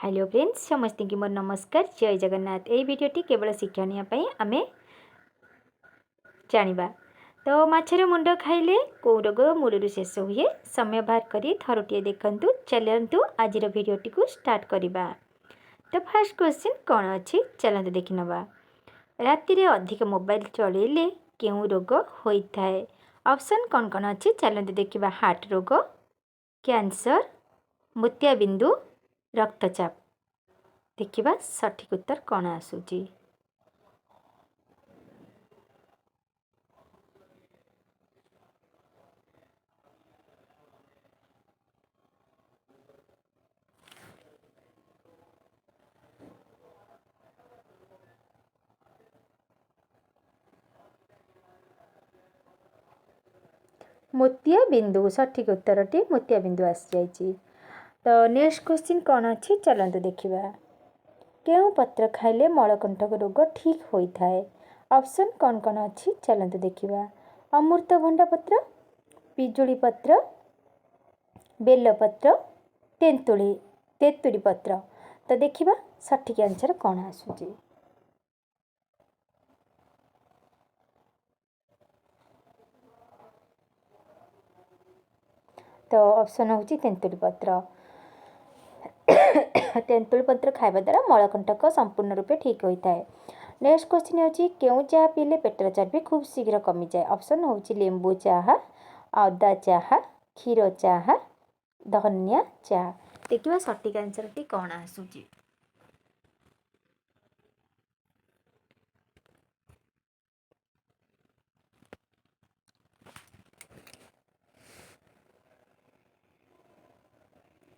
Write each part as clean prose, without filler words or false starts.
Hello friends समस्त की मोर नमस्कार जय जगन्नाथ। यही भिडटी केवल शिक्षणीय आम जाना तो माछर मुंड खाइले कौ रोग मूलर शेष हुए समय बाहर कर थरुटे देखु चलतु आज भिडटी को स्टार्ट करवा। तो फास्ट क्वेश्चन कौन अच्छी चलते देखी नवा। राति अधिक मोबाइल चलैले क्यों रोग होता है? ऑप्शन कौन कौन अच्छी चलते देखा। हार्ट रोग, कैंसर, मोतियाबिंदु, रक्तचाप। देखिबा सठिक उत्तर कौन आसूची। मोतियाबिंदु सठिक उत्तरटी मोतियाबिंदु आसी जाइए। तो नेक्स्ट क्वेश्चन कौन अच्छी चलते देखिबा। केउं पत्र खाइले मलकंटक रोग ठीक होता है? ऑप्शन कौन कौन अच्छी चलते देखिबा। अमृतभंडा पत्र, पिजुली पत्र, बेलपत्र, तेतुली पत्र। तो देखिबा सठिक आंसर कौन आसूची। तो ऑप्शन होची तेंतुली पत्र। तेंतुली पत्र खाइबा द्वारा मलकंटक संपूर्ण रूपे ठीक होता है। नेक्स्ट क्वेश्चन होची केउं चाह पीले पेटर चर्बी खूब शीघ्र कमी जाए? ऑप्शन होची लेंबू चाह, अदा चाह, क्षीर चाह, धनिया चाह। देखिबा सठिक आंसर टी कौन आसूची।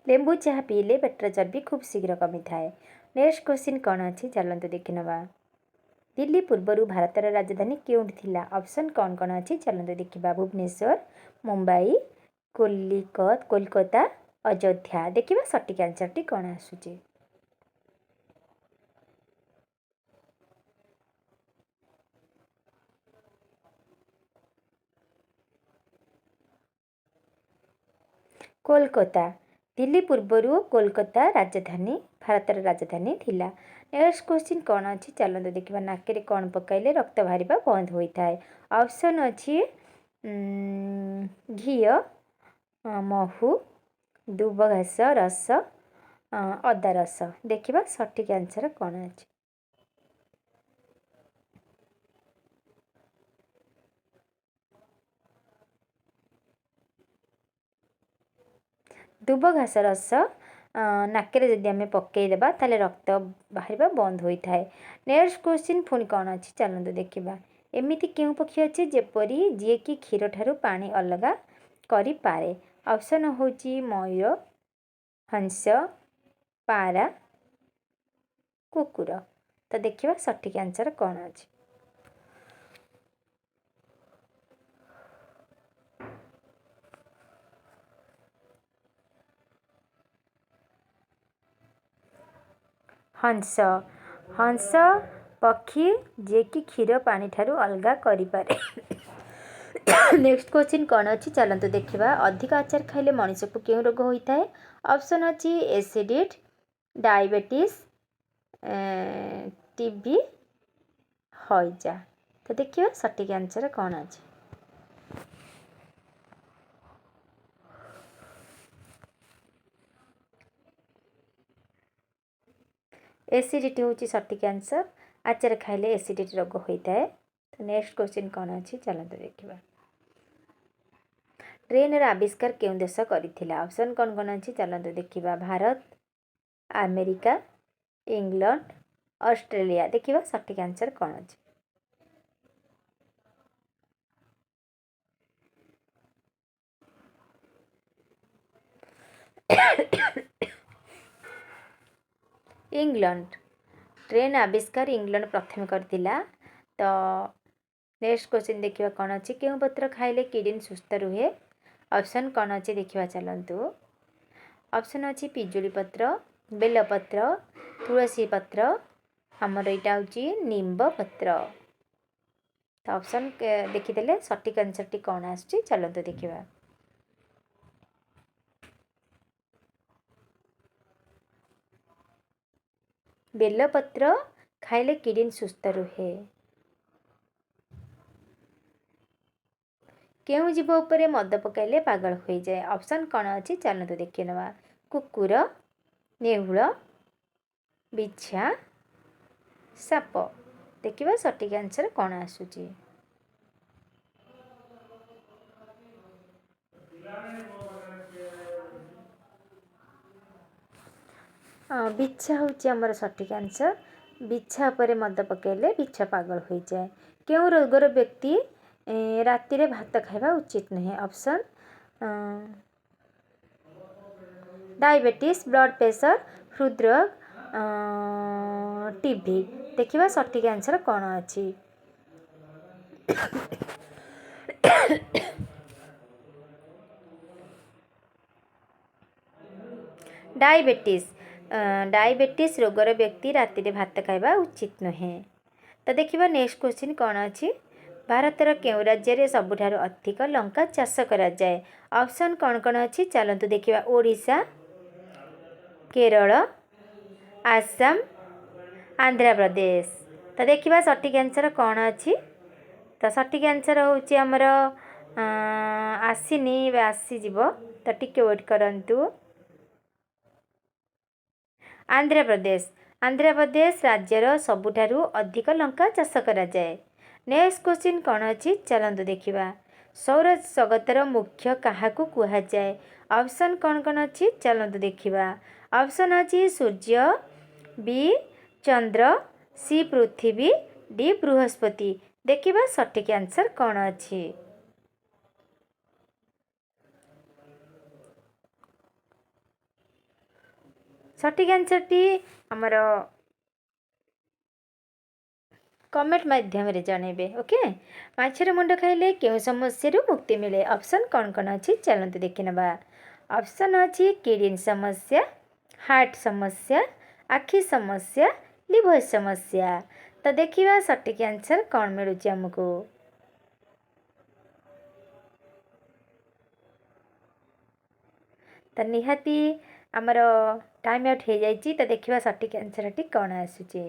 लेंबू चाह पीले पेटर चर्बी खूब शीघ्र कमी थाए। नेक्स्ट क्वेश्चन कौन अच्छी चलते देखी नवा। दिल्ली पूर्वर भारतर राजधानी केउंठी थिला? ऑप्शन कौन कौन अच्छी चलते देखिबा। भुवनेश्वर, मुंबई, कोलकाता, अयोध्या। देखिबा सठिक आंसर टी कौन आसूची। कोलकाता। दिल्ली पूर्वर कोलकाता राजधानी भारतर राजधानी थिला। नेक्स्ट क्वेश्चन कौन अच्छी चलते देखिबा। नाकेरे कौन पकाइले रक्त बाहर बंद होता है? ऑप्शन अच्छी घी, महू, दुब घास रस, अदा रस। देखिबा सठिक आंसर कौन अच्छी। दुब घास रस नाकेरे जदि आम पकईदेबा ताले रक्त बाहर बंद होता है। नेक्स्ट क्वेश्चन पुणी कौन अच्छी चलते देखिबा। एमिति केउं पक्षी अच्छी जेपरी जी कि क्षीर ठारू पानी अलग करि पारे? ऑप्शन होची मयूर, हंस, पारा, कुकुर। तो देखिबा सठिक आंसर कौन अच्छी। हंस। हंस पक्षी जे कि क्षीर पानी ठारू अलग करि पारे। नेक्स्ट क्वेश्चन कौन अच्छी चलते देखिबा। अधिक आचार खाइले मनुष्य को क्यों रोग होता है? ऑप्शन अच्छी एसिडिटी, डायबिटीज, टीबी, हईजा। तो देखिए सठिक आंसर कौन अच्छी। एसिडिटी हूँ सठिक आंसर। आचार खाइले एसिडिटी रोग होता है। तो नेक्स्ट क्वेश्चन कौन अच्छी चलते देखिबा। ट्रेन आविष्कार केउं देश करिथिला? ऑप्शन कौन कौन अच्छी चलते देखिबा। Bharat, America, England, Australia. देखिबा सठिक आंसर कौन अच्छी। इंग्लैंड। ट्रेन आविष्कार इंग्लैंड प्रथम करथिला। तो नेक्स्ट क्वेश्चन देखिबा कौन अच्छी केउं पत्र खाइले किडनी सुस्थ रुहे? ऑप्शन कौन अच्छी देखिबा चलतु। ऑप्शन अच्छी पिजुली पत्र, बेलपत्र, तुलसी पत्र, आमर यहाँ हूँ निम्ब पत्र। तो ऑप्शन देखीदे सठिक आंसर टी कौन आसुची चलतु देखिबा। बेलपत्र खाइले किडनी सुस्थ रुहे। केउ जीव उपरे मद पकाइले पागल हो जाए। ऑप्शन कौन अच्छी चलते देखिए नवा। कुकुर, नेहुल, बिछा, साप। देखिए सठिक आंसर कौन आसूची। बिछा हूँ आमर सठिक आंसर। बिछा पर मद पकाइले बिछा पागल हो जाए। क्यों रोगर व्यक्ति राति रे भात खाइबा उचित नुहे। ऑप्शन डायबिटीज, ब्लड प्रेशर, हृदरोग, टीबी। देखिए सठिक आंसर कौन अच्छी। डायबिटीज डायबिटीज रोगर व्यक्ति राति रे भात खाइबा उचित नुहे। तो देखिए नेक्स्ट क्वेश्चन कौन अच्छी। भारतर केउ राज्य रे सबुठारु अधिक लंका चाष करा जाए। ऑप्शन कौन कौन अच्छी चलतु देखिए। ओडिशा, केरल, आसाम, आंध्र प्रदेश। तो देखिए सठिक आंसर कौन अच्छी। तो सठिक आंसर होची हमर आसीनी आसीजिव। तो टिके वेट करंतु। आंध्र प्रदेश। आंध्र प्रदेश राज्यर सबुठारु अधिक लंका चाष करा जाए। नेक्स्ट क्वेश्चन कौन अच्छी चलतु देखिबा। सौर जगतर मुख्य काहाकू कुहा जाए। ऑप्शन कौन कौन अच्छी चलतु देखिबा। ऑप्शन अच्छी सूर्य, बी चंद्र, सी पृथ्वी, डी बृहस्पति। देखिबा सठिक आंसर कौन अच्छी। सठिक आंसर टी हमर कमेंट माध्यम रे जणेबे। ओके। माछर मुंड खाइले केउ समस्या मुक्ति मिले। ऑप्शन कौन कौन अच्छी चलते देखि नबा। ऑप्शन अच्छी किडनी समस्या, हार्ट समस्या, आखि समस्या, लिवर समस्या। तो देखिबा सठिक आंसर कौन मिलुची हमको। तो निहाती आमर टाइम आउट हो जाइए। तो देखिबा सठिक आंसर टी कौन आसुची।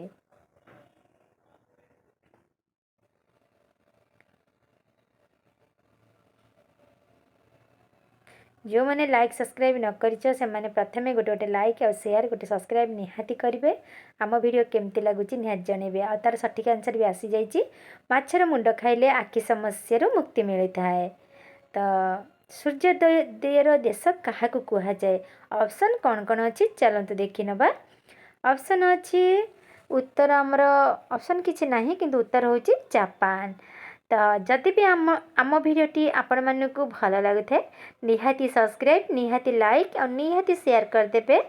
जो मैंने लाइक सब्सक्राइब न करिछ से माने प्रथमे गोटे गोटे लाइक और शेयर गोटे सब्सक्राइब निहाती करेंगे। आम वीडियो केमती लगुच निहाती जनइबे। आ तार सठिक आंसर भी आसी जाइए। माछर मुंड खाइले आखि समस्या मुक्ति मिलता है। तो सूर्योदयर देश क्या कह जाए। ऑप्शन कौन कौन अच्छी चलते देखि नबा। ऑप्शन अच्छी उत्तर आमर ऑप्शन किसी ना किंतु उत्तर हूँ जापान। तो जदि भी आम भिडियोटी आपण मानक भल लगुए निहाती सब्सक्राइब, निहाती लाइक और निहाती शेयर करदेवे।